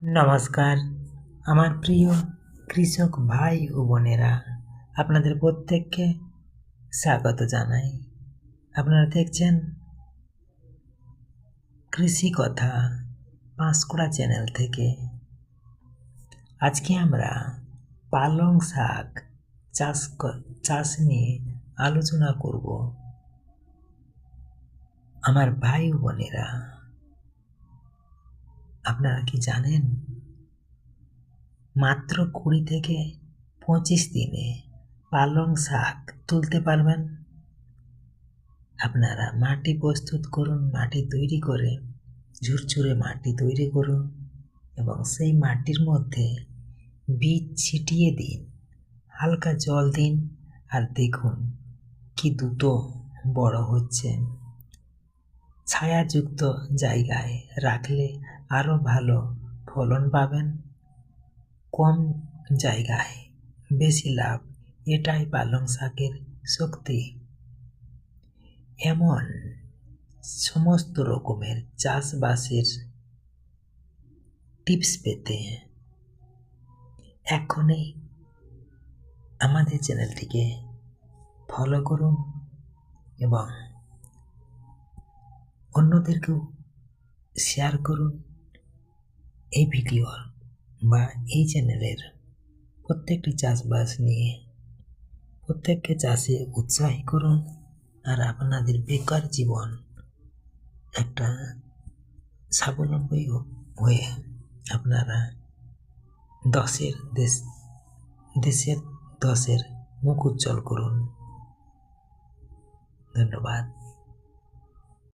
নমস্কার, আমার প্রিয় কৃষক ভাই ও বোনেরা, আপনাদের প্রত্যেককে স্বাগত জানাই। আপনারা দেখছেন কৃষি কথা পাঁশকুড়া চ্যানেল থেকে। আজকে আমরা পালং শাক চাষ নিয়ে আলোচনা করব। আমার ভাই ও বোনেরা, আপনারা কি জানেন মাত্র 20 থেকে 25 দিনে পালং শাক তুলতে পারবেন? আপনারা মাটি প্রস্তুত করুন, মাটি তৈরি করে ঝুরঝুরে মাটি তৈরি করুন এবং সেই মাটির মধ্যে বীজ ছিটিয়ে দিন, হালকা জল দিন, আর দেখুন কি দ্রুত বড় হচ্ছে। ছায়াযুক্ত জায়গায় রাখলে আরও ভালো ফলন পাবেন। কম জায়গায় বেশি লাভ, এটাই পালং শাকের শক্তি। এমন সমস্ত রকমের চাষবাসের টিপস পেতে এখনই আমাদের চ্যানেলটিকে ফলো করুন এবং অন্যদেরকেও শেয়ার করুন। এই ভিডিও বা এই চ্যানেলের প্রত্যেকটি চাষবাস নিয়ে প্রত্যেককে চাষে উৎসাহী করুন, আর আপনাদের বেকার জীবন একটা স্বাবলম্বী হয়ে আপনারা দেশের 10-এর মুখ উজ্জ্বল করুন। ধন্যবাদ।